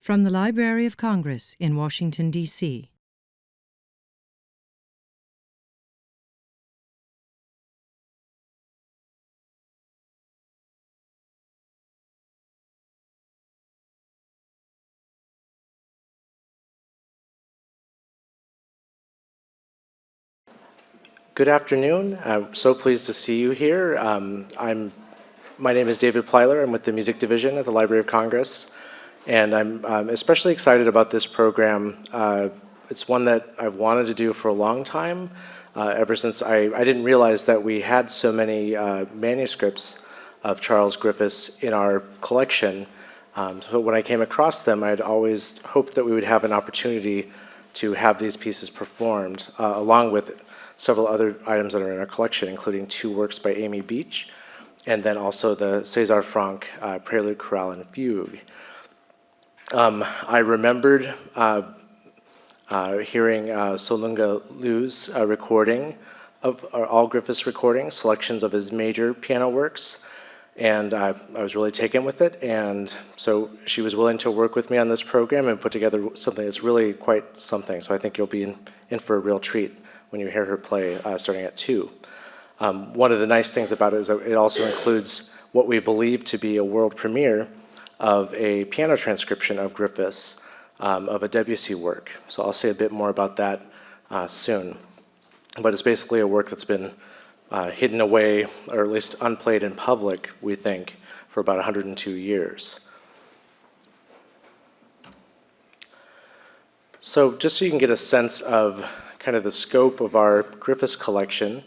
From the Library of Congress in Washington, D.C. Good afternoon. I'm so pleased to see you here. My name is David Plyler. I'm with the Music Division at the Library of Congress, and I'm especially excited about this program. It's one that I've wanted to do for a long time, ever since I didn't realize that we had so many manuscripts of Charles Griffes in our collection. So when I came across them, I'd always hoped that we would have an opportunity to have these pieces performed, along with several other items that are in our collection, including 2 works by Amy Beach, and then also the César Franck Prelude, Chorale, and Fugue. I remembered hearing Solunga Liu's recording of all Griffes recordings, selections of his major piano works, and I was really taken with it, and so she was willing to work with me on this program and put together something that's really quite something, so I think you'll be in for a real treat when you hear her play starting at 2. One of the nice things about it is that it also includes what we believe to be a world premiere of a piano transcription of Griffes, of a Debussy work. So I'll say a bit more about that soon. But it's basically a work that's been hidden away, or at least unplayed in public, we think, for about 102 years. So just so you can get a sense of kind of the scope of our Griffes collection,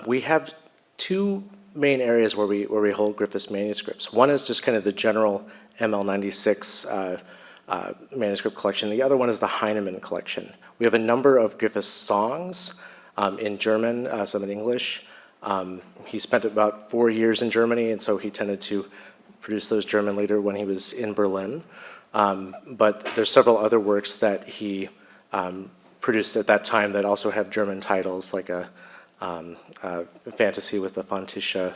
we have 2 main areas where we hold Griffes manuscripts. One is just kind of the general ML96 manuscript collection. The other one is the Heinemann collection. We have a number of Griffes songs in German, some in English. He spent about 4 years in Germany, and so he tended to produce those German later when he was in Berlin. But there's several other works that he produced at that time that also have German titles, like a fantasy with the Fantische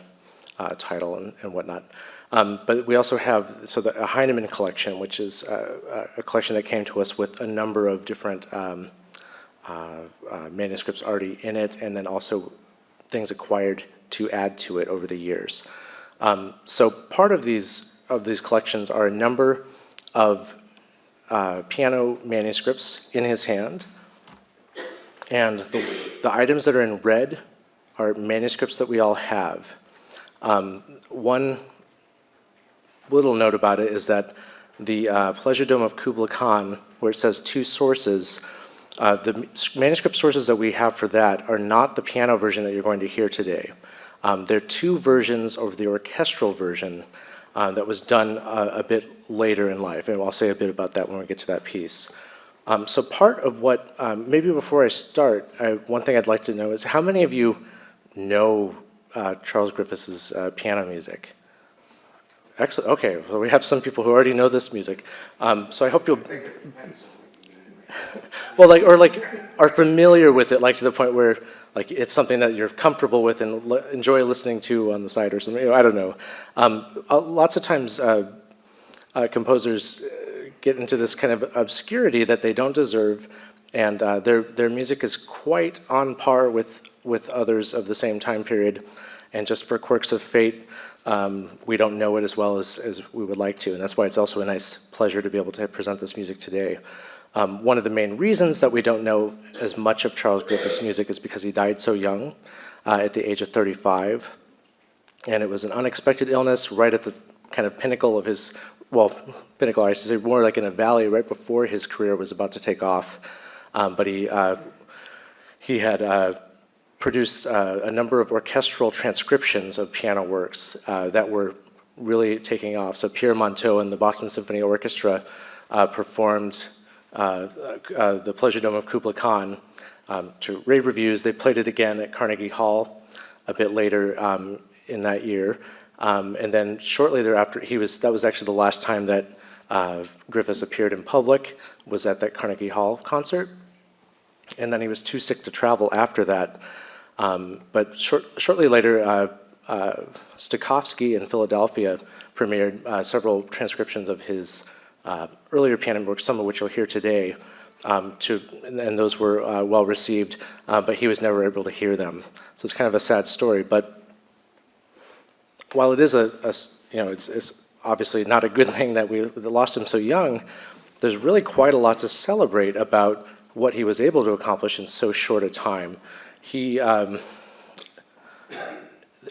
title and whatnot. But we also have a Heinemann collection, which is a collection that came to us with a number of different manuscripts already in it, and then also things acquired to add to it over the years. So part of these collections are a number of piano manuscripts in his hand. And the items that are in red are manuscripts that we all have. One little note about it is that the Pleasure Dome of Kubla Khan, where it says 2 sources, the manuscript sources that we have for that are not the piano version that you're going to hear today. There are 2 versions of the orchestral version that was done a bit later in life, and I'll say a bit about that when we get to that piece. So part of what, maybe before I start, one thing I'd like to know is how many of you know Charles Griffes's piano music? Excellent, okay, well we have some people who already know this music. So I hope you'll, well, are familiar with it, like to the point where it's something that you're comfortable with and enjoy listening to on the side or something, I don't know. Lots of times composers get into this kind of obscurity that they don't deserve, and their music is quite on par with others of the same time period, and just for quirks of fate, we don't know it as well as we would like to, and that's why it's also a nice pleasure to be able to present this music today. One of the main reasons that we don't know as much of Charles Griffes' music is because he died so young, at the age of 35, and it was an unexpected illness right at the kind of pinnacle of his, well, pinnacle, I should say, more like in a valley right before his career was about to take off. But he had produced a number of orchestral transcriptions of piano works that were really taking off. So Pierre Monteux and the Boston Symphony Orchestra performed the Pleasure Dome of Kubla Khan to rave reviews. They played it again at Carnegie Hall a bit later in that year. And then shortly thereafter, that was actually the last time that Griffes appeared in public, was at that Carnegie Hall concert. And then he was too sick to travel after that. But shortly later, Stokowski in Philadelphia premiered several transcriptions of his earlier piano works, some of which you'll hear today, and those were well received, but he was never able to hear them. So it's kind of a sad story. But while it is it's obviously not a good thing that we lost him so young, there's really quite a lot to celebrate about what he was able to accomplish in so short a time. He, I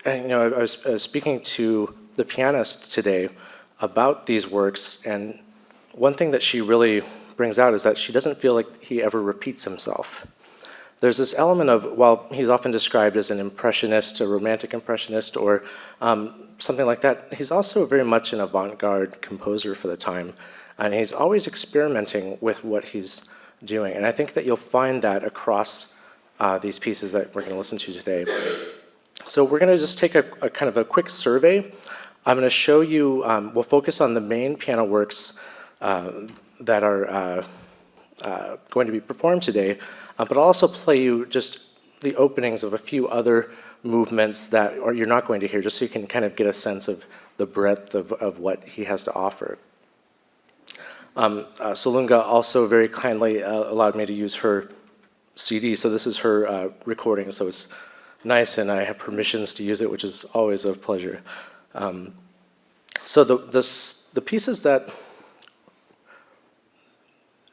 was speaking to the pianist today about these works, and one thing that she really brings out is that she doesn't feel like he ever repeats himself. There's this element of, while he's often described as an impressionist, a romantic impressionist, or something like that, he's also very much an avant-garde composer for the time, and he's always experimenting with what he's doing. And I think that you'll find that across these pieces that we're going to listen to today. So we're going to just take a kind of a quick survey. I'm going to show you, we'll focus on the main piano works that are going to be performed today, but I'll also play you just the openings of a few other movements that you're not going to hear, just so you can kind of get a sense of the breadth of what he has to offer. Solunga also very kindly allowed me to use her CD, so this is her recording, so it's nice, and I have permissions to use it, which is always a pleasure. So the pieces that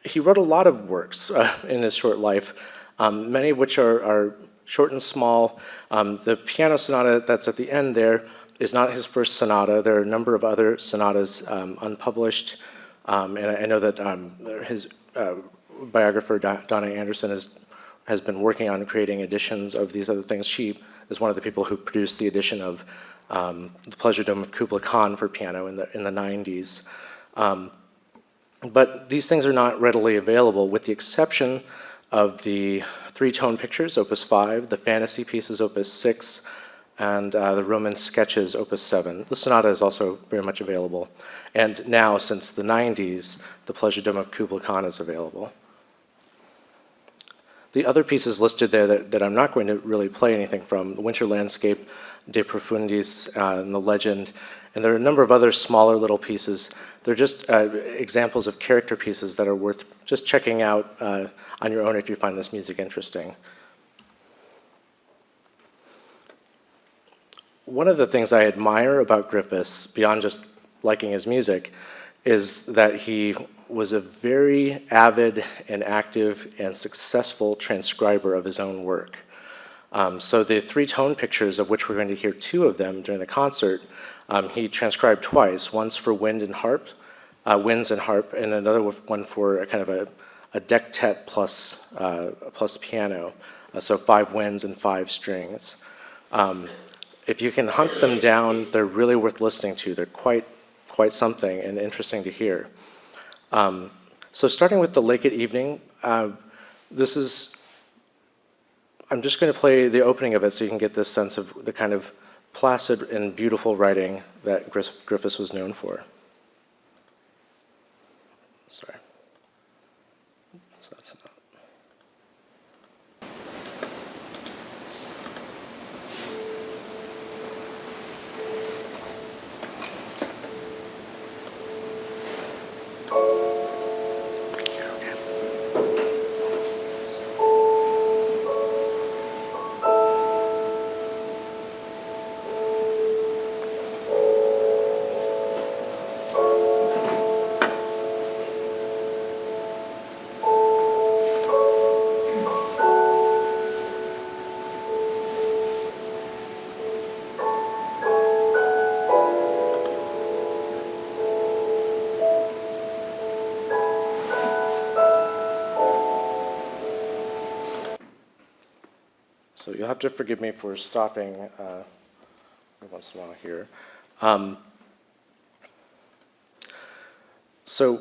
he wrote a lot of works in his short life, many of which are short and small. The piano sonata that's at the end there is not his first sonata. There are a number of other sonatas unpublished, and I know that his biographer, Donna Anderson, has been working on creating editions of these other things. She is one of the people who produced the edition of The Pleasure Dome of Kubla Khan for piano in the 90s. But these things are not readily available, with the exception of the three-tone pictures, opus 5, the fantasy pieces, opus 6, and the Roman sketches, opus 7. The sonata is also very much available. And now, since the 90s, the Pleasure Dome of Kubla Khan is available. The other pieces listed there that I'm not going to really play anything from, the Winter Landscape, De Profundis, and the Legend, and there are a number of other smaller little pieces. They're just examples of character pieces that are worth just checking out on your own if you find this music interesting. One of the things I admire about Griffes, beyond just liking his music, is that he was a very avid and active and successful transcriber of his own work. So the three-tone pictures, of which we're going to hear two of them during the concert, he transcribed twice, once for winds and harp, and another one for a kind of a dectet plus piano, so 5 winds and 5 strings. If you can hunt them down, they're really worth listening to. They're quite something and interesting to hear. So starting with the Lake at Evening, I'm just going to play the opening of it so you can get this sense of the kind of placid and beautiful writing that Griffes was known for. Sorry. So that's not. So you'll have to forgive me for stopping once in a while here. So,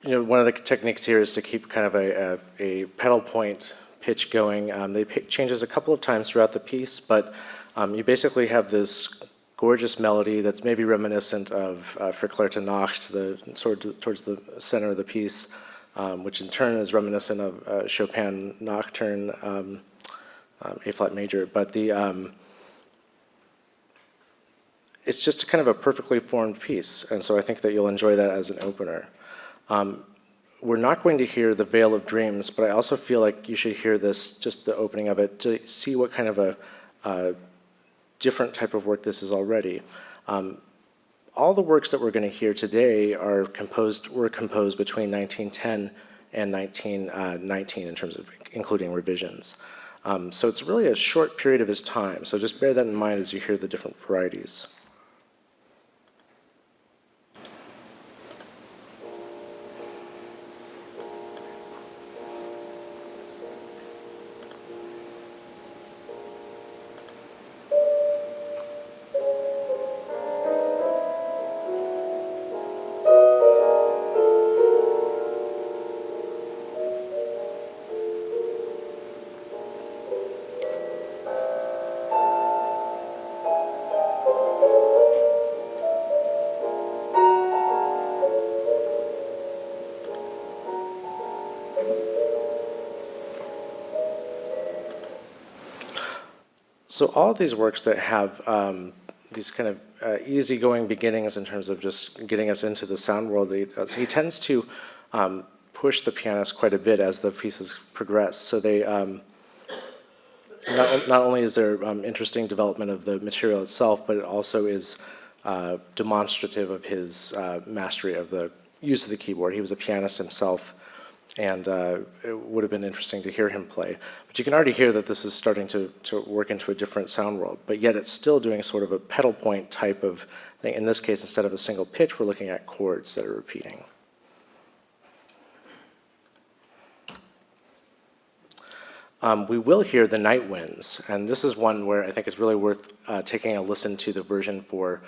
one of the techniques here is to keep kind of a pedal point pitch going. They changes a couple of times throughout the piece, but you basically have this gorgeous melody that's maybe reminiscent of Verklärte Nacht, towards the center of the piece, which in turn is reminiscent of Chopin Nocturne, A-flat major, but it's just kind of a perfectly formed piece, and so I think that you'll enjoy that as an opener. We're not going to hear the Veil of Dreams, but I also feel like you should hear this, just the opening of it, to see what kind of a different type of work this is already. All the works that we're going to hear today were composed between 1910 and 1919 in terms of including revisions. So it's really a short period of his time, so just bear that in mind as you hear the different varieties. So all of these works that have these kind of easygoing beginnings in terms of just getting us into the sound world, he tends to push the pianist quite a bit as the pieces progress. So they not only is there interesting development of the material itself, but it also is demonstrative of his mastery of the use of the keyboard. He was a pianist himself, and it would have been interesting to hear him play. But you can already hear that this is starting to work into a different sound world, but yet it's still doing sort of a pedal point type of thing. In this case, instead of a single pitch, we're looking at chords that are repeating. We will hear the Night Winds, and this is one where I think it's really worth taking a listen to the version for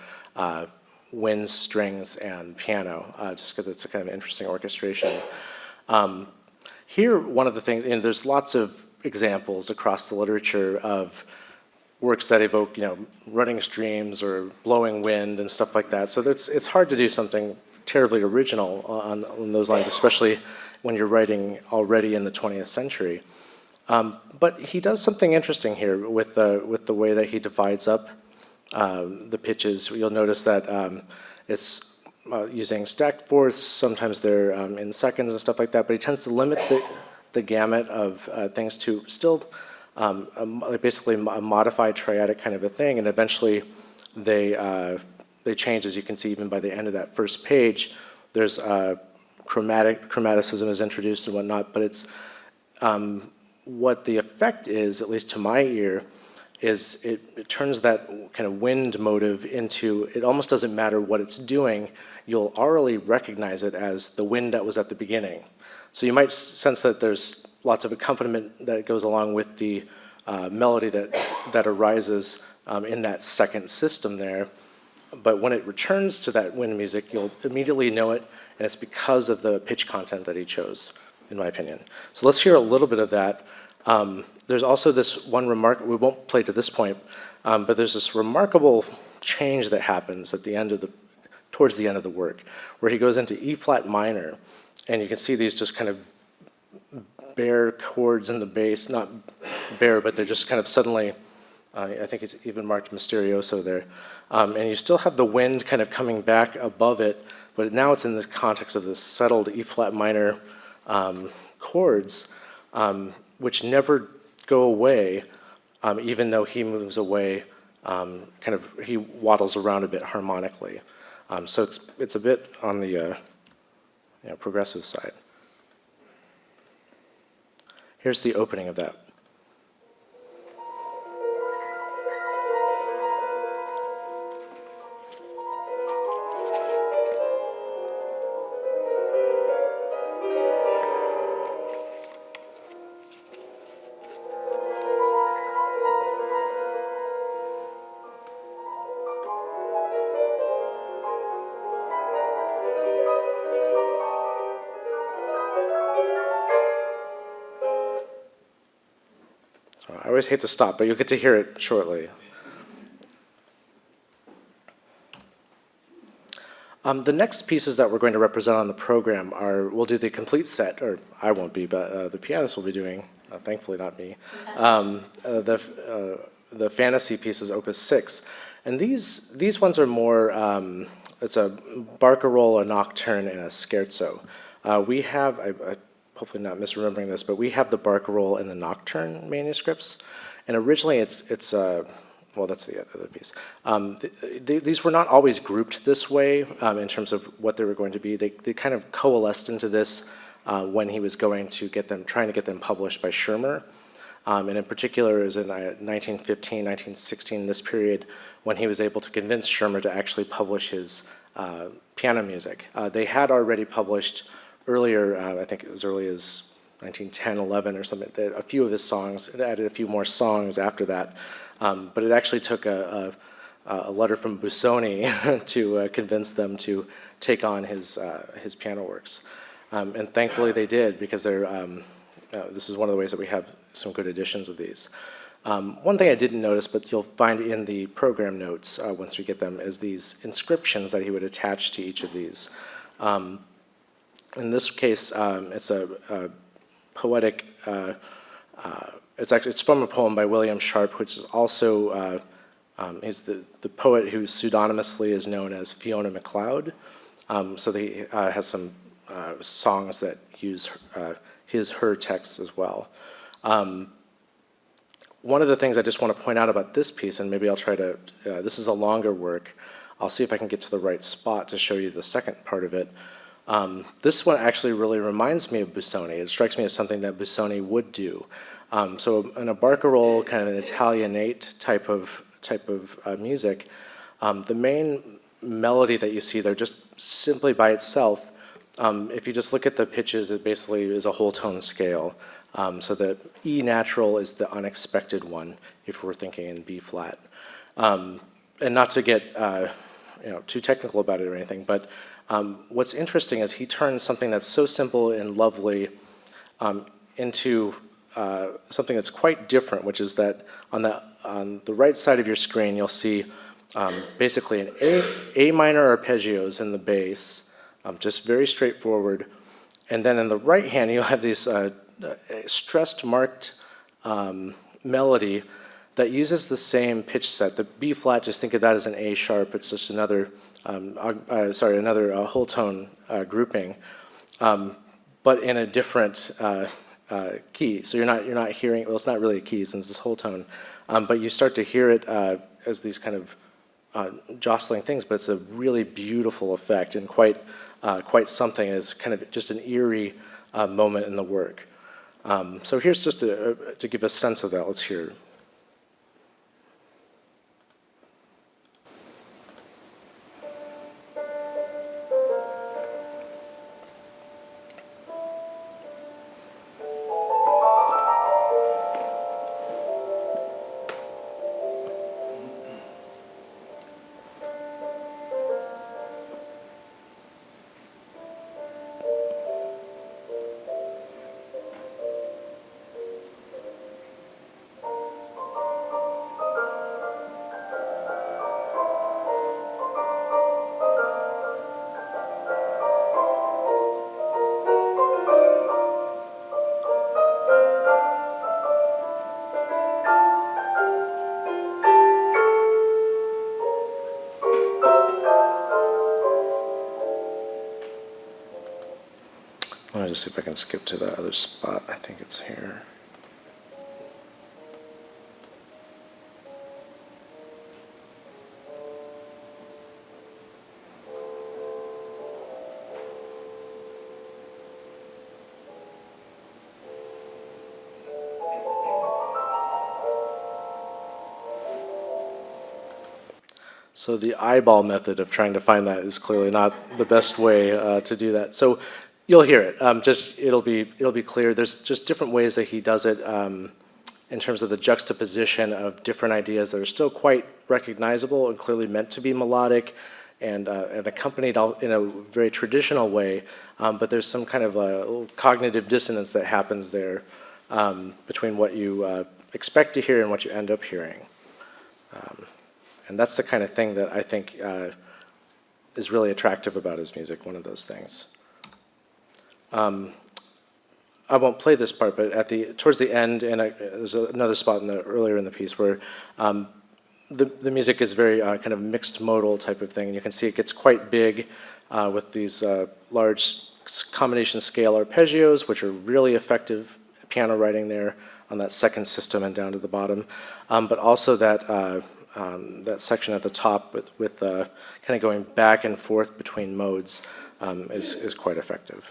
winds, strings, and piano, just because it's a kind of interesting orchestration. Here, one of the things, and there's lots of examples across the literature of works that evoke, running streams or blowing wind and stuff like that. So it's hard to do something terribly original on those lines, especially when you're writing already in the 20th century. But he does something interesting here with the way that he divides up the pitches. You'll notice that it's using stacked fourths, sometimes they're in seconds and stuff like that, but he tends to limit the gamut of things to still basically a modified triadic kind of a thing, and eventually they change, as you can see even by the end of that first page. There's chromaticism is introduced and whatnot, but it's what the effect is, at least to my ear, is it turns that kind of wind motive into, it almost doesn't matter what it's doing, you'll already recognize it as the wind that was at the beginning. So you might sense that there's lots of accompaniment that goes along with the melody that arises in that second system there. But when it returns to that wind music, you'll immediately know it, and it's because of the pitch content that he chose, in my opinion. So let's hear a little bit of that. There's also this one remark, we won't play to this point, but there's this remarkable change that happens at the end of towards the end of the work, where he goes into E flat minor, and you can see these just kind of bare chords in the bass, not bare, but they're just kind of suddenly, I think it's even marked Mysterioso there, and you still have the wind kind of coming back above it, but now it's in the context of this settled E flat minor chords, which never go away, even though he moves away, he waddles around a bit harmonically. So it's a bit on the progressive side. Here's the opening of that. I always hate to stop, but you'll get to hear it shortly. The next pieces that we're going to represent on the program we'll do the complete set, or I won't be, but the pianist will be doing, thankfully not me, the fantasy pieces, opus 6. And these ones are more, it's a barcarolle, a nocturne, and a scherzo. We have, I hopefully not misremembering this, but we have the barcarolle and the nocturne manuscripts. And originally well, that's the other piece. These were not always grouped this way in terms of what they were going to be. They kind of coalesced into this when he was going to trying to get them published by Schirmer. And in particular, it was in 1915, 1916, this period, when he was able to convince Schirmer to actually publish his piano music. They had already published earlier, I think it was early as 1910, 11 or something, a few of his songs. It added a few more songs after that. But it actually took a letter from Busoni to convince them to take on his piano works. And thankfully they did, because this is one of the ways that we have some good editions of these. One thing I didn't notice, but you'll find in the program notes once we get them, is these inscriptions that he would attach to each of these. In this case, it's a poetic, it's from a poem by William Sharp, which is also, he's the poet who pseudonymously is known as Fiona MacLeod. So he has some songs that use her texts as well. One of the things I just want to point out about this piece, and maybe I'll try to, this is a longer work, I'll see if I can get to the right spot to show you the second part of it. This one actually really reminds me of Busoni. It strikes me as something that Busoni would do. So in a barcarolle, kind of an Italianate type of music, the main melody that you see there, just simply by itself, if you just look at the pitches, it basically is a whole tone scale. So the E natural is the unexpected one, if we're thinking in B flat. And not to get too technical about it or anything, but what's interesting is he turns something that's so simple and lovely into something that's quite different, which is that on the right side of your screen, you'll see basically an A minor arpeggios in the bass, just very straightforward. And then in the right hand, you'll have these stressed marked melody that uses the same pitch set. The B flat, just think of that as an A sharp. It's just another, another whole tone grouping, but in a different key. So you're not hearing, well, it's not really a key since it's whole tone, but you start to hear it as these kind of jostling things, but it's a really beautiful effect and quite something. It's kind of just an eerie moment in the work. So here's just to give a sense of that. Let's hear it. Let me just see if I can skip to the other spot. I think it's here. So the eyeball method of trying to find that is clearly not the best way to do that. So you'll hear it. It'll be clear. There's just different ways that he does it in terms of the juxtaposition of different ideas that are still quite recognizable and clearly meant to be melodic and accompanied in a very traditional way. But there's some kind of a cognitive dissonance that happens there between what you expect to hear and what you end up hearing. And that's the kind of thing that I think is really attractive about his music, one of those things. I won't play this part, but towards the end, and there's another spot earlier in the piece where the music is very kind of mixed modal type of thing. And you can see it gets quite big with these large combination scale arpeggios, which are really effective piano writing there on that second system and down to the bottom, but also that that section at the top with kind of going back and forth between modes is quite effective.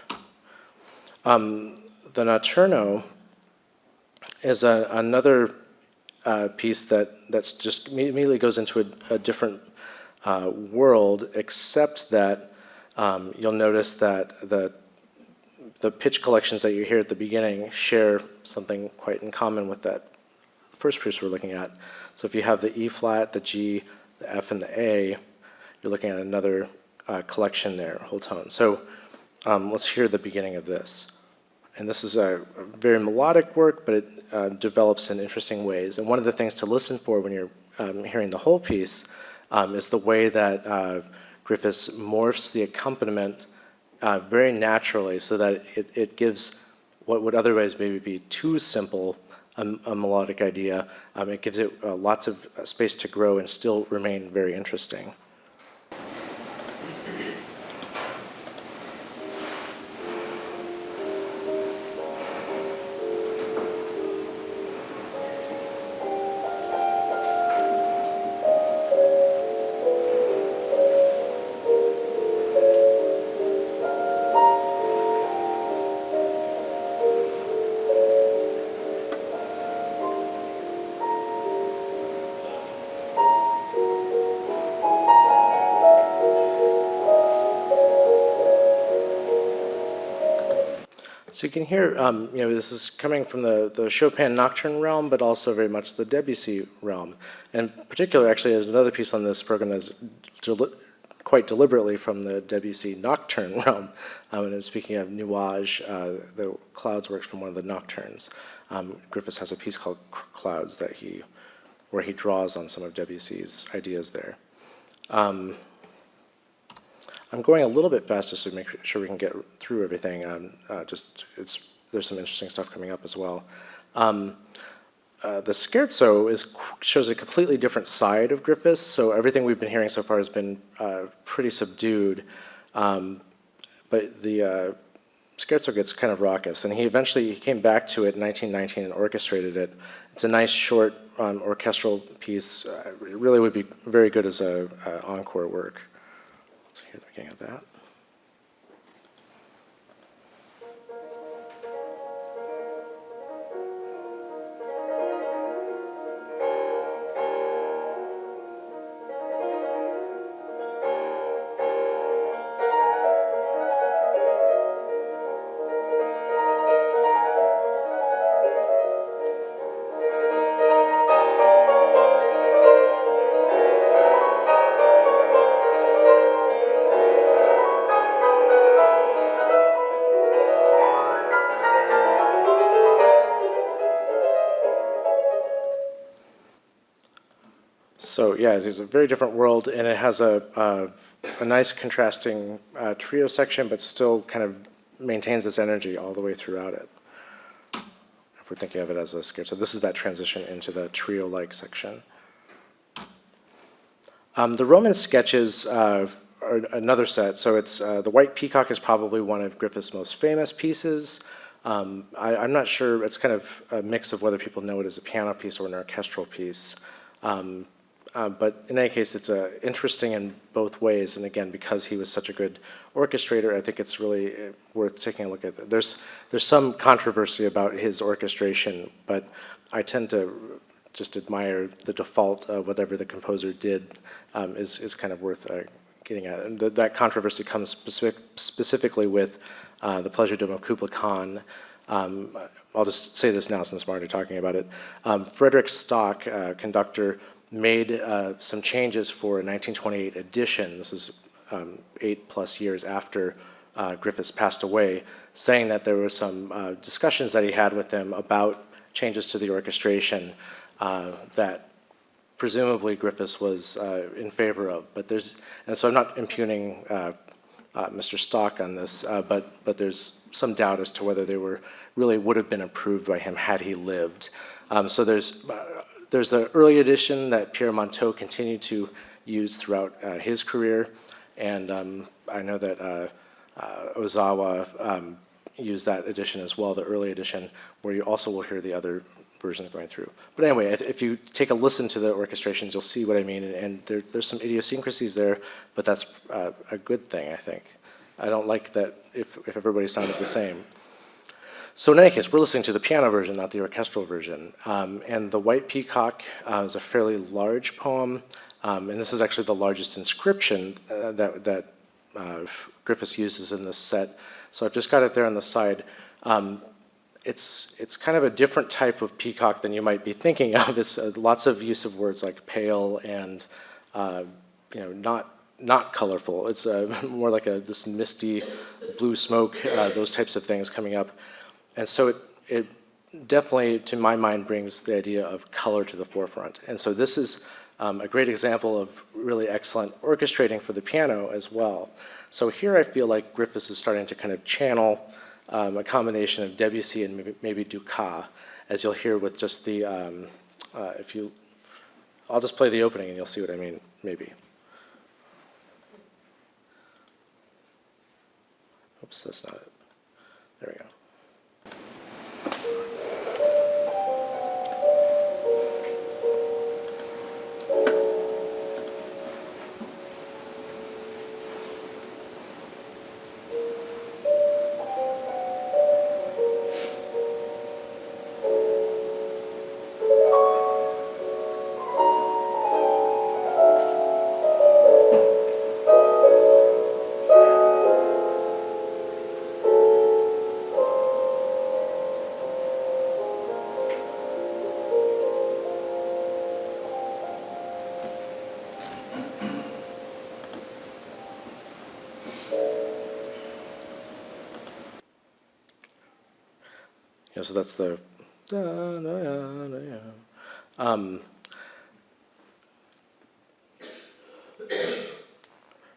The Nocturno is another piece that's just immediately goes into a different world, except that you'll notice that the pitch collections that you hear at the beginning share something quite in common with that first piece we're looking at. So if you have the E flat, the G, the F, and the A, you're looking at another collection there, whole tone. So let's hear the beginning of this. And this is a very melodic work, but it develops in interesting ways. And one of the things to listen for when you're hearing the whole piece is the way that Griffes morphs the accompaniment very naturally, so that it gives what would otherwise maybe be too simple a melodic idea. It gives it lots of space to grow and still remain very interesting. So you can hear, this is coming from the Chopin Nocturne realm, but also very much the Debussy realm. And in particular, actually, there's another piece on this program that's quite deliberately from the Debussy Nocturne realm. And I'm speaking of Nuage, the Clouds works from one of the Nocturnes. Griffes has a piece called Clouds where he draws on some of Debussy's ideas there. I'm going a little bit fast just to make sure we can get through everything. There's some interesting stuff coming up as well. The Scherzo shows a completely different side of Griffes. So everything we've been hearing so far has been pretty subdued, but the Scherzo gets kind of raucous, and he came back to it in 1919 and orchestrated it. It's a nice short orchestral piece. It really would be very good as a encore work. Let's hear the beginning of that. So yeah, it's a very different world, and it has a nice contrasting trio section, but still kind of maintains its energy all the way throughout it. If we're thinking of it as a scherzo, this is that transition into the trio-like section. The Roman sketches are another set. So it's the White Peacock is probably one of Griffes' most famous pieces. I'm not sure. It's kind of a mix of whether people know it as a piano piece or an orchestral piece. But in any case, it's interesting in both ways. And again, because he was such a good orchestrator, I think it's really worth taking a look at that. There's some controversy about his orchestration, but I tend to just admire the default of whatever the composer did is kind of worth getting at. And that controversy comes specifically with the Pleasure Dome of Kubla Khan. I'll just say this now since I'm already talking about it. Frederick Stock, conductor, made some changes for a 1928 edition. This is 8+ years after Griffes passed away, saying that there were some discussions that he had with him about changes to the orchestration that presumably Griffes was in favor of. And so I'm not impugning Mr. Stock on this, but there's some doubt as to whether they would have been approved by him had he lived. So there's the early edition that Pierre Monteau continued to use throughout his career, and I know that Ozawa used that edition as well, the early edition, where you also will hear the other versions going through. But anyway, if you take a listen to the orchestrations, you'll see what I mean, and there's some idiosyncrasies there, but that's a good thing, I think. I don't like that if everybody sounded the same. So in any case, we're listening to the piano version, not the orchestral version. And The White Peacock is a fairly large poem, and this is actually the largest inscription that Griffes uses in this set. So I've just got it there on the side. It's kind of a different type of peacock than you might be thinking of. It's lots of use of words like pale and not colorful. It's more like this misty blue smoke, those types of things coming up. And so it definitely, to my mind, brings the idea of color to the forefront. And so this is a great example of really excellent orchestrating for the piano as well. So here I feel like Griffes is starting to kind of channel a combination of Debussy and maybe Dukas, as you'll hear with just the, I'll just play the opening and you'll see what I mean, maybe. Oops, that's not it. There we go. So that's the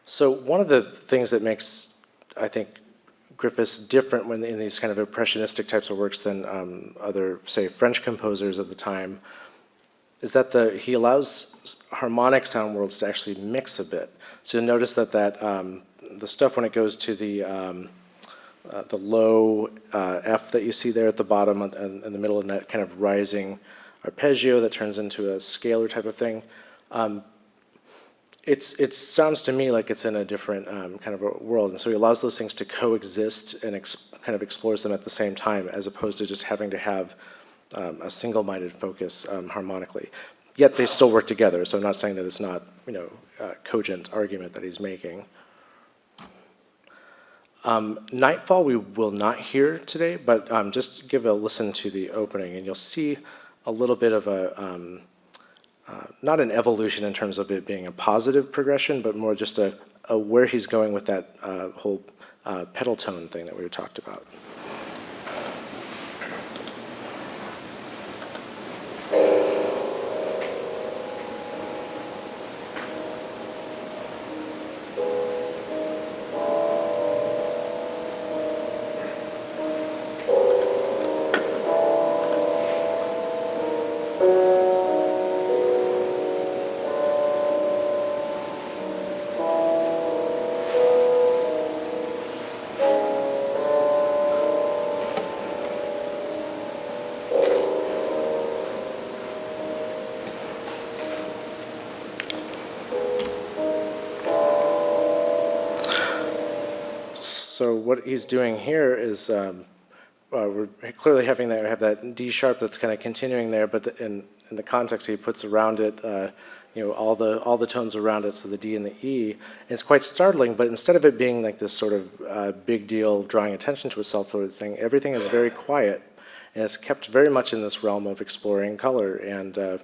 so one of the things that makes, I think, Griffes different when in these kind of impressionistic types of works than other, say, French composers of the time, is that he allows harmonic sound worlds to actually mix a bit. So you'll notice that the stuff when it goes to the low F that you see there at the bottom and in the middle, and that kind of rising arpeggio that turns into a scalar type of thing. It sounds to me like it's in a different kind of a world, and so he allows those things to coexist and kind of explores them at the same time, as opposed to just having to have a single-minded focus harmonically. Yet they still work together, so I'm not saying that it's not a cogent argument that he's making. Nightfall we will not hear today, but just give a listen to the opening and you'll see a little bit of a, not an evolution in terms of it being a positive progression, but more just a where he's going with that whole pedal tone thing that we talked about. So what he's doing here is we're clearly having that D sharp that's kind of continuing there, but in the context he puts around it, all the tones around it, so the D and the E. And it's quite startling, but instead of it being like this sort of big deal, drawing attention to itself sort of thing, everything is very quiet, and it's kept very much in this realm of exploring color and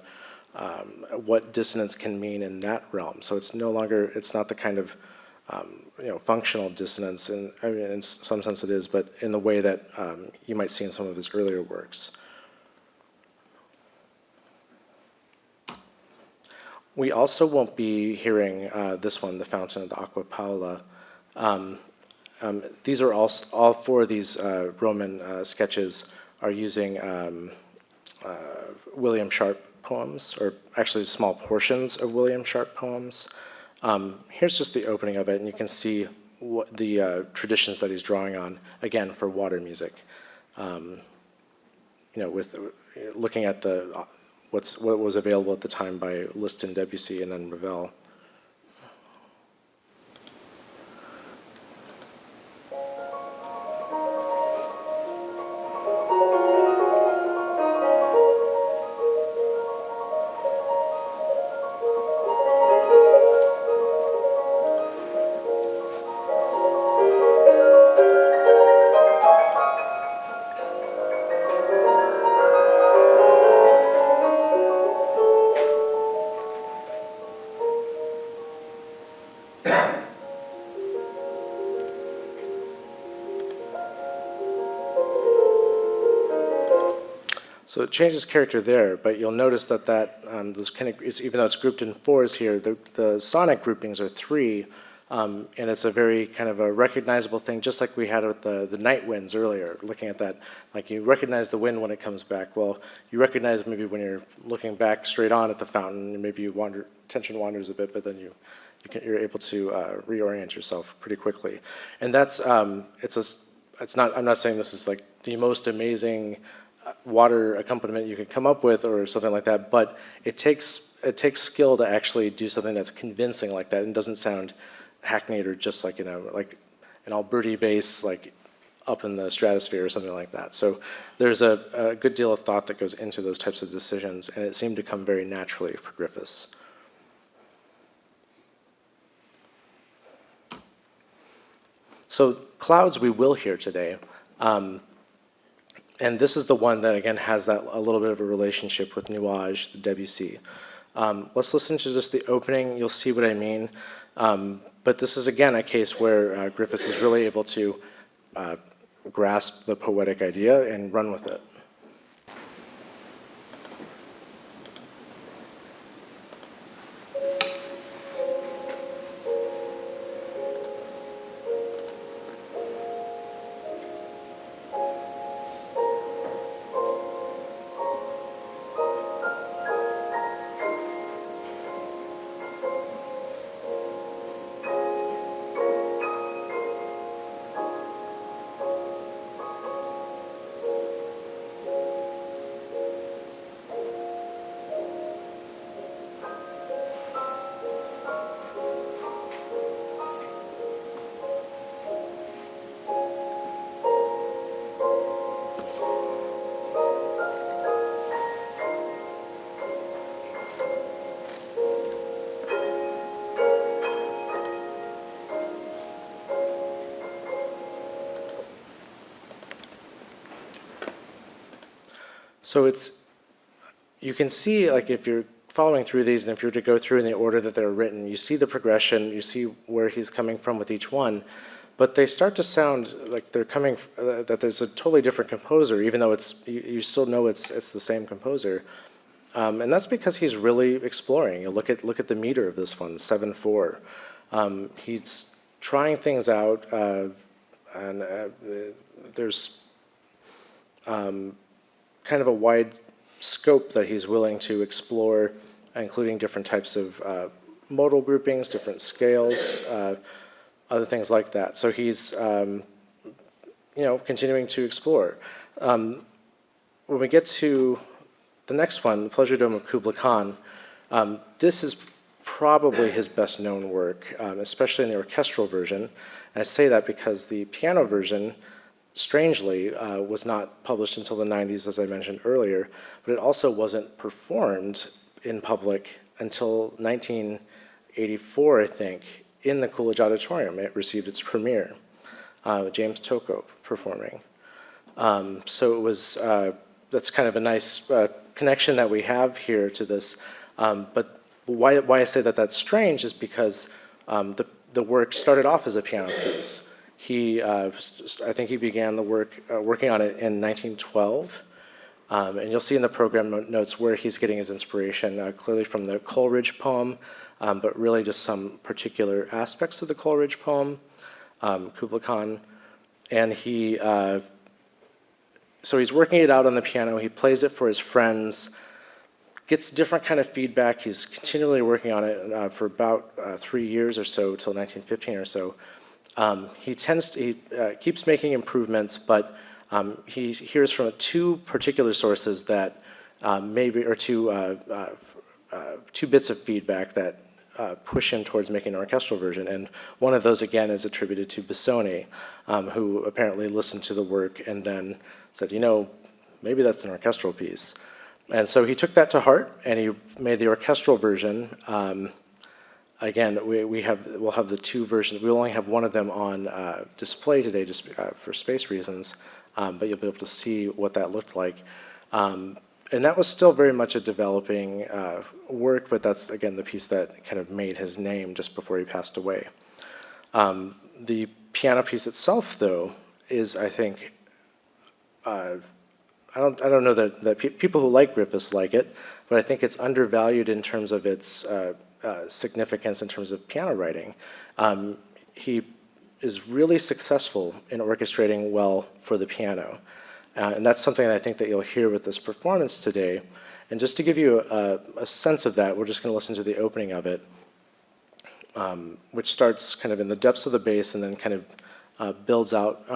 what dissonance can mean in that realm. So it's not the kind of functional dissonance, and I mean, in some sense it is, but in the way that you might see in some of his earlier works. We also won't be hearing this one, The Fountain of the Aqua Paula. These are all four of these Roman sketches are using William Sharp poems, or actually small portions of William Sharp poems. Here's just the opening of it, and you can see traditions that he's drawing on, again, for water music. With looking at what was available at the time by Liszt and Debussy and then Ravel. So it changes character there, but you'll notice that those even though it's grouped in fours here, the sonic groupings are three, and it's a very kind of a recognizable thing, just like we had with the night winds earlier, looking at that. Like you recognize the wind when it comes back. Well, you recognize maybe when you're looking back straight on at the fountain, and maybe attention wanders a bit, but then you're able to reorient yourself pretty quickly. And that's, I'm not saying this is like the most amazing water accompaniment you could come up with or something like that, but it takes skill to actually do something that's convincing like that and doesn't sound hackneyed or just like, like an Alberti bass like up in the stratosphere or something like that. So there's a good deal of thought that goes into those types of decisions, and it seemed to come very naturally for Griffes. So clouds we will hear today. And this is the one that, again, has a little bit of a relationship with Nuage, the Debussy. Let's listen to just the opening. You'll see what I mean. But this is, again, a case where Griffes is really able to grasp the poetic idea and run with it. So you can see, like, if you're following through these, and if you're to go through in the order that they're written, you see the progression, you see where he's coming from with each one, but they start to sound like they're coming, that there's a totally different composer, even though you still know it's the same composer. And that's because he's really exploring. You look at the meter of this one, 7/4. He's trying things out, and there's kind of a wide scope that he's willing to explore, including different types of modal groupings, different scales, other things like that. So he's continuing to explore. When we get to the next one, the Pleasure Dome of Kubla Khan, this is probably his best known work, especially in the orchestral version. And I say that because the piano version, strangely, was not published until the 90s, as I mentioned earlier, but it also wasn't performed in public until 1984, I think, in the Coolidge Auditorium. It received its premiere, James Tocco performing. So it was, that's kind of a nice connection that we have here to this. But why I say that that's strange is because the work started off as a piano piece. I think he began the work, working on it in 1912. And you'll see in the program notes where he's getting his inspiration, clearly from the Coleridge poem, but really just some particular aspects of the Coleridge poem, Kubla Khan. And so he's working it out on the piano, he plays it for his friends, gets different kind of feedback. He's continually working on it for about 3 years or so, till 1915 or so. he keeps making improvements, but he hears from two particular sources that two bits of feedback that push him towards making an orchestral version. And one of those, again, is attributed to Busoni, who apparently listened to the work and then said, maybe that's an orchestral piece. And so he took that to heart, and he made the orchestral version. Again, we'll have the two versions. We only have one of them on display today, just for space reasons, but you'll be able to see what that looked like. And that was still very much a developing work, but that's, again, the piece that kind of made his name just before he passed away. The piano piece itself, though, is, I think, I don't know that people who like Griffes like it, but I think it's undervalued in terms of its significance in terms of piano writing. He is really successful in orchestrating well for the piano. And that's something that I think that you'll hear with this performance today. And just to give you a sense of that, we're just going to listen to the opening of it, which starts kind of in the depths of the bass and then kind of builds out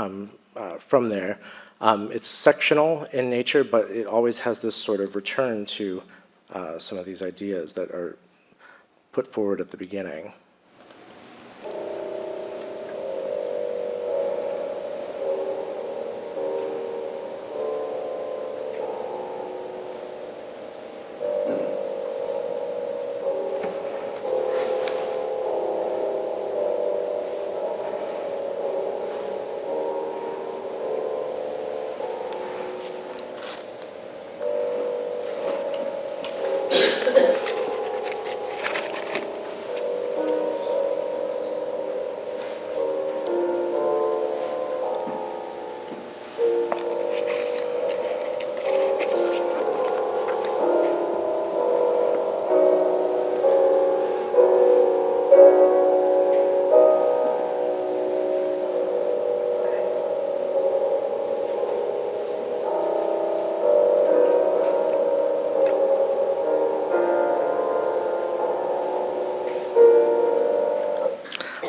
from there. It's sectional in nature, but it always has this sort of return to some of these ideas that are put forward at the beginning.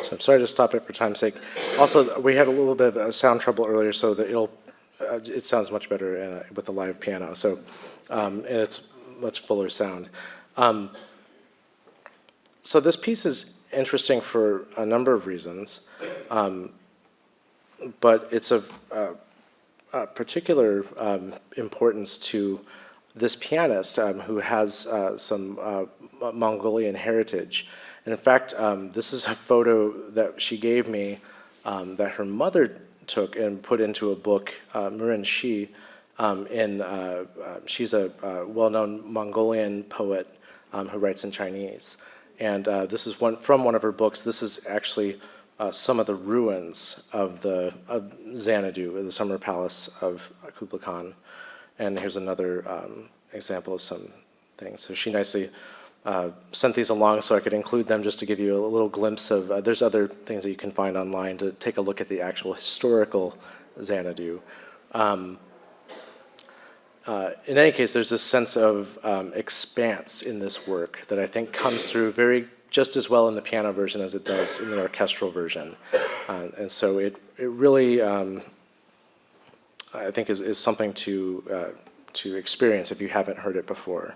So I'm sorry to stop it for time's sake. Also, we had a little bit of a sound trouble earlier, so that it sounds much better with a live piano. So, and it's much fuller sound. So this piece is interesting for a number of reasons, but it's of particular importance to this pianist who has some Mongolian heritage. And in fact, this is a photo that she gave me that her mother took and put into a book, Murin Shi. She's a well-known Mongolian poet who writes in Chinese. And this is from one of her books. This is actually some of the ruins of Xanadu, the summer palace of Kubla Khan. And here's another example of some things. So she nicely sent these along so I could include them just to give you a little glimpse of, there's other things that you can find online to take a look at the actual historical Xanadu. In any case, there's this sense of expanse in this work that I think comes through just as well in the piano version as it does in the orchestral version. And so it really, I think, is something to experience if you haven't heard it before.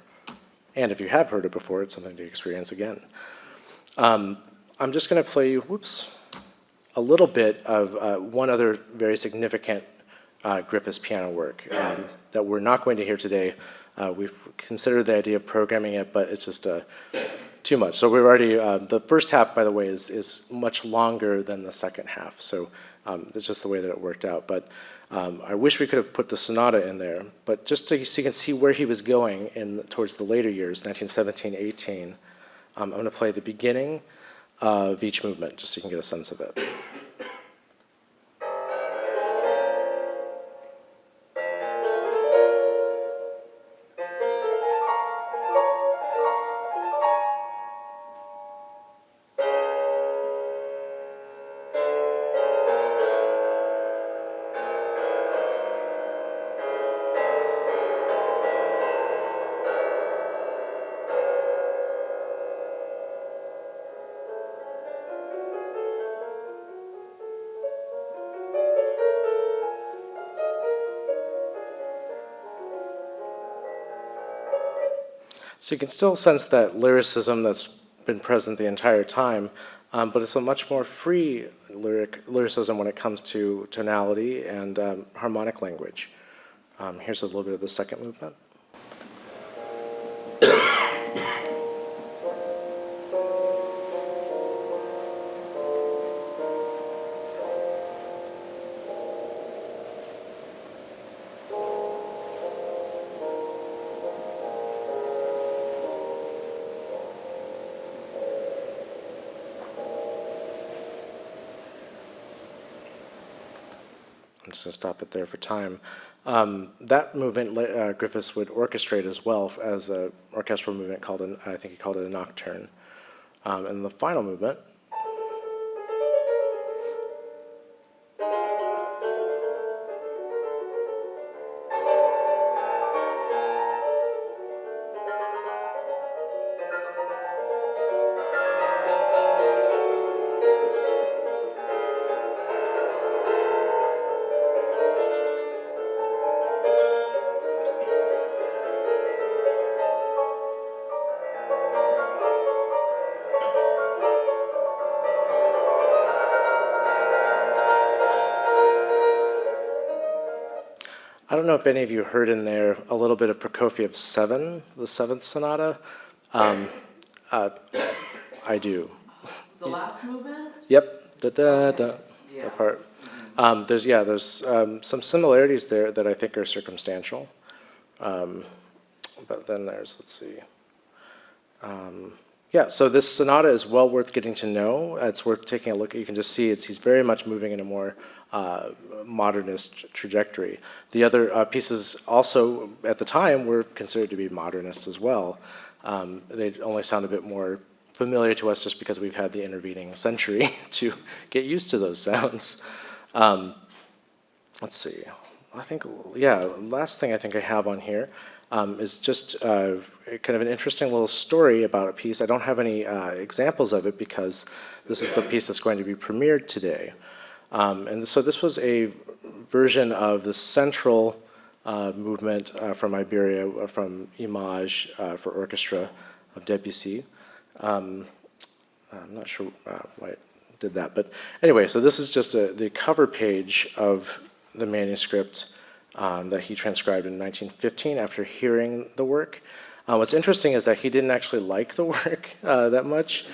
And if you have heard it before, it's something to experience again. I'm just going to play you, a little bit of one other very significant Griffes piano work that we're not going to hear today. We've considered the idea of programming it, but it's just too much. So we've already, the first half, by the way, is much longer than the second half. So that's just the way that it worked out. But I wish we could have put the sonata in there, but just so you can see where he was going towards the later years, 1917, 18, I'm going to play the beginning of each movement, just so you can get a sense of it. So you can still sense that lyricism that's been present the entire time, but it's a much more free lyricism when it comes to tonality and harmonic language. Here's a little bit of the second movement. I'm just going to stop it there for time. That movement, Griffes would orchestrate as well as an orchestral movement called, I think he called it a nocturne. And the final movement, I don't know if any of you heard in there a little bit of Prokofiev's 7, the 7th sonata. I do. The last movement? Yep, da-da-da, Yeah. that part. There's some similarities there that I think are circumstantial. But then there's, let's see. So this sonata is well worth getting to know. It's worth taking a look at. You can just see he's very much moving in a more modernist trajectory. The other pieces also at the time were considered to be modernist as well. They only sound a bit more familiar to us just because we've had the intervening century to get used to those sounds. Let's see. I think, last thing I think I have on here is just kind of an interesting little story about a piece. I don't have any examples of it because this is the piece that's going to be premiered today. And so this was a version of the central movement from Iberia, from Image for orchestra of Debussy. I'm not sure why it did that, but anyway, so this is just the cover page of the manuscript that he transcribed in 1915 after hearing the work. What's interesting is that he didn't actually like the work that much,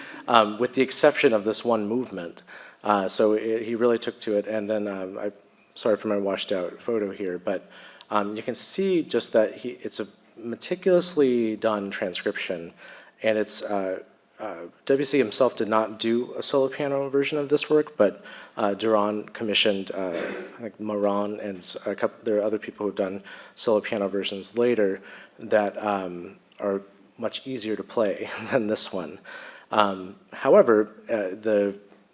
with the exception of this one movement. He really took to it, and then I'm sorry for my washed out photo here, but you can see just that it's a meticulously done transcription, and it's Debussy himself did not do a solo piano version of this work, but Durand commissioned like Maran, and there are other people who've done solo piano versions later that are much easier to play than this one. However,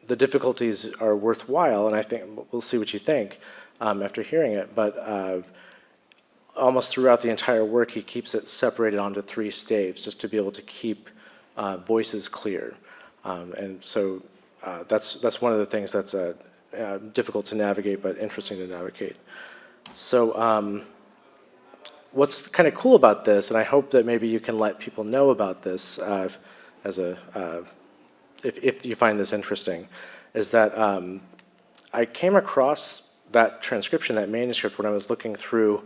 the difficulties are worthwhile, and I think we'll see what you think after hearing it, but almost throughout the entire work, he keeps it separated onto 3 staves just to be able to keep voices clear. And so that's one of the things that's difficult to navigate, but interesting to navigate. So what's kind of cool about this, and I hope that maybe you can let people know about this if you find this interesting, is that I came across that transcription, that manuscript, when I was looking through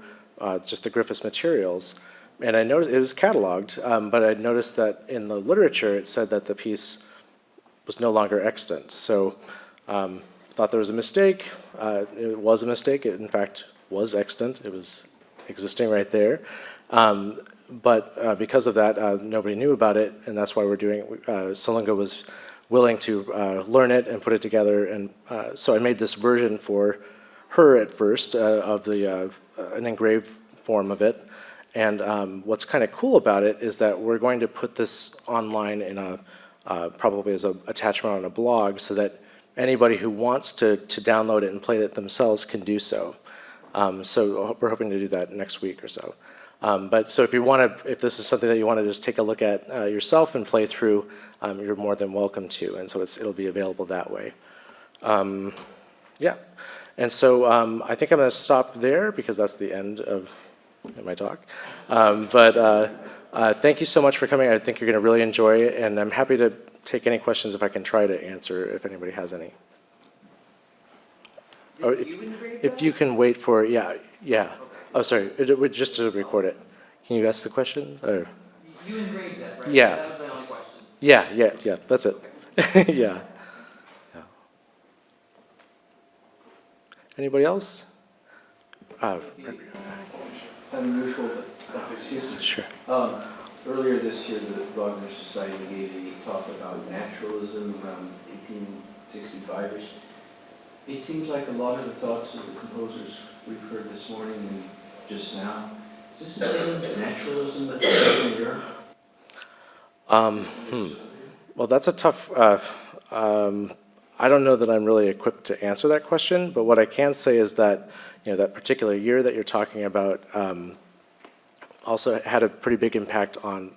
just the Griffes materials, and I noticed it was cataloged, but I noticed that in the literature it said that the piece was no longer extant. So thought there was a mistake. It was a mistake. It in fact was extant. It was existing right there. But because of that, nobody knew about it, and that's why we're doing it. Salinga was willing to learn it and put it together, and so I made this version for her at first of an engraved form of it. And what's kind of cool about it is that we're going to put this online in probably as an attachment on a blog, so that anybody who wants to download it and play it themselves can do so. So we're hoping to do that next week or so. But so if this is something that you want to just take a look at yourself and play through, you're more than welcome to, and so it'll be available that way. And so I think I'm going to stop there because that's the end of my talk. Thank you so much for coming. I think you're going to really enjoy it, and I'm happy to take any questions if I can try to answer if anybody has any. Oh, if you can wait for, yeah. Oh, sorry, just to record it. Can you ask the question? Or? You engraved that, right? Yeah. That was my only question. Yeah, that's it. Yeah. Anybody else? Unusual, but excuse me. Sure. Earlier this year, the Wagner Society gave a talk about naturalism around 1865-ish. It seems like a lot of the thoughts of the composers we've heard this morning and just now, is this the same naturalism that's in Europe? Well, that's a tough, I don't know that I'm really equipped to answer that question, but what I can say is that, that particular year that you're talking about also had a pretty big impact on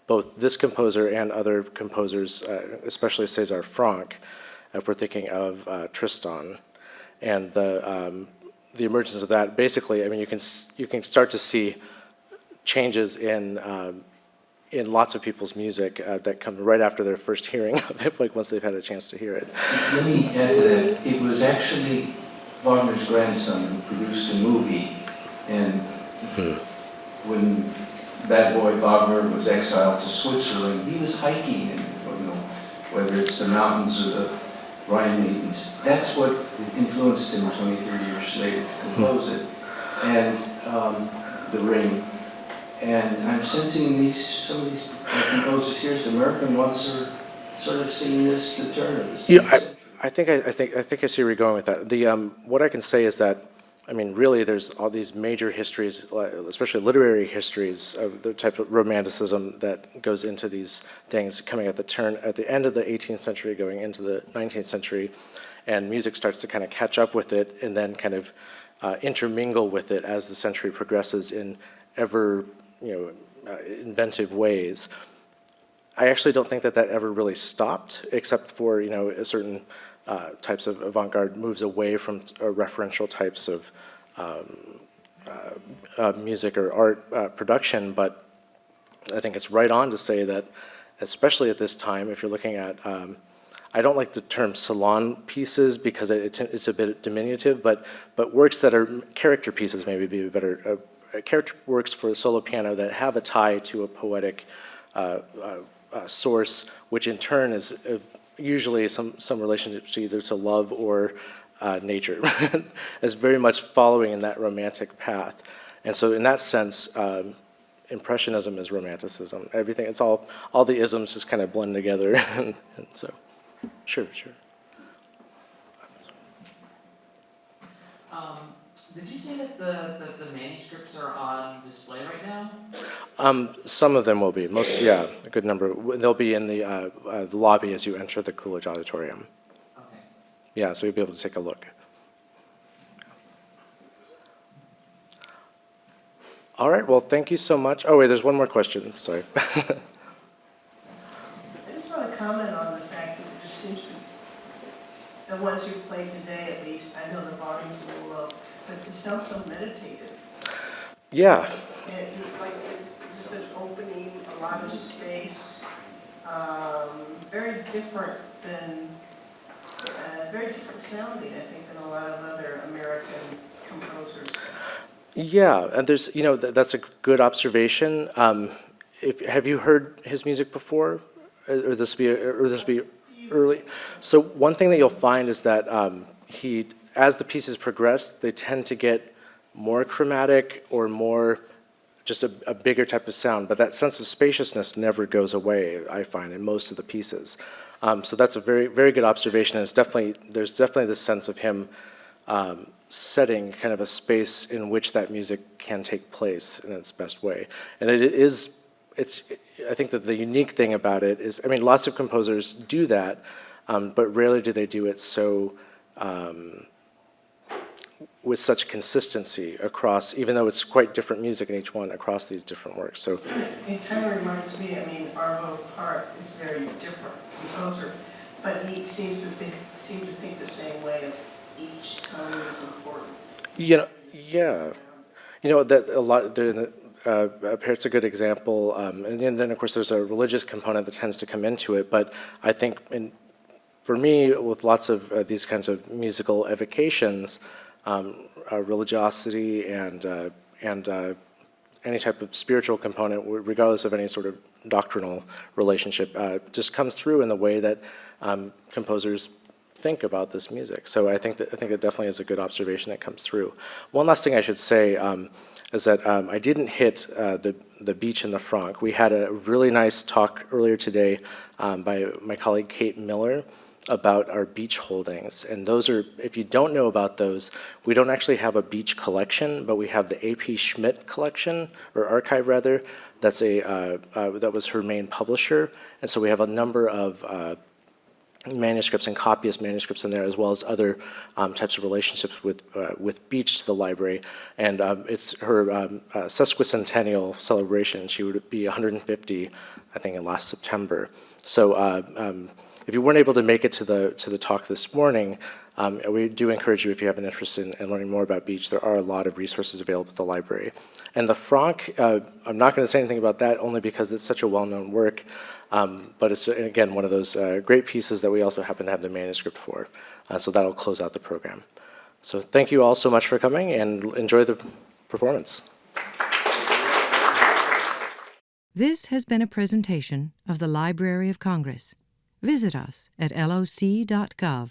both this composer and other composers, especially César Franck, if we're thinking of Tristan. And the emergence of that, basically, I mean, you can start to see changes in lots of people's music that come right after their first hearing of it, like once they've had a chance to hear it. Let me add to that. It was actually Wagner's grandson who produced a movie, and when Bad Boy Wagner was exiled to Switzerland, he was hiking, and whether it's the mountains or the Rhine Maidens. That's what influenced him 20, 30 years later to compose it, and The Ring. And I'm sensing some of these composers here, the American ones are sort of seeing this the turn of the century. I think I see where you're going with that. What I can say is that, I mean, really, there's all these major histories, especially literary histories of the type of romanticism that goes into these things, coming at the end of the 18th century, going into the 19th century, and music starts to kind of catch up with it, and then kind of intermingle with it as the century progresses in ever, inventive ways. I actually don't think that ever really stopped, except for certain types of avant-garde moves away from referential types of music or art production. But I think it's right on to say that, especially at this time, if you're looking at, I don't like the term salon pieces because it's a bit diminutive, but works that are character pieces maybe be better. Character works for solo piano that have a tie to a poetic source, which in turn is usually some relationship to either to love or nature, is very much following in that romantic path. And so in that sense, Impressionism is Romanticism. Everything, it's all the isms just kind of blend together. and so, sure. Did you say that the manuscripts are on display right now? Some of them will be. Most, a good number. They'll be in the lobby as you enter the Coolidge Auditorium. Okay. Yeah, so you'll be able to take a look. All right, well, thank you so much. Oh, wait, there's one more question. Sorry. I just want to comment on the fact that it just seems to, the ones you've played today at least, I know the volume's a little low, but it sounds so meditative. Yeah. And it's like it's just an opening, a lot of space, very different sounding, I think, than a lot of other American composers. Yeah, and there's, that's a good observation. Have you heard his music before, or this be early? So one thing that you'll find is that as the pieces progress, they tend to get more chromatic or more just a bigger type of sound. But that sense of spaciousness never goes away, I find, in most of the pieces. So that's a very, very good observation. And there's definitely this sense of him setting kind of a space in which that music can take place in its best way. And I think that the unique thing about it is, I mean, lots of composers do that, but rarely do they do it so with such consistency across, even though it's quite different music in each one across these different works. So it kind of reminds me, I mean, Arvo Part is very different composer, but he seems to think the same way of each tone is important. yeah. That a lot. Parrot's a good example. And then, of course, there's a religious component that tends to come into it. But I think, for me, with lots of these kinds of musical evocations, religiosity and any type of spiritual component, regardless of any sort of doctrinal relationship, just comes through in the way that composers think about this music. So I think it definitely is a good observation that comes through. One last thing I should say is that I didn't hit the beach and the franc. We had a really nice talk earlier today by my colleague Kate Miller about our beach holdings. And those are, if you don't know about those, we don't actually have a beach collection, but we have the A.P. Schmidt collection, or archive rather. That's that was her main publisher. And so we have a number of manuscripts and copyist manuscripts in there, as well as other types of relationships with Beach to the library. And it's her sesquicentennial celebration. She would be 150, I think, in last September. So if you weren't able to make it to the talk this morning, we do encourage you, if you have an interest in learning more about Beach, there are a lot of resources available at the library. And the franc, I'm not going to say anything about that only because it's such a well-known work, but it's, again, one of those great pieces that we also happen to have the manuscript for. So that'll close out the program. So thank you all so much for coming, and enjoy the performance. This has been a presentation of the Library of Congress. Visit us at loc.gov.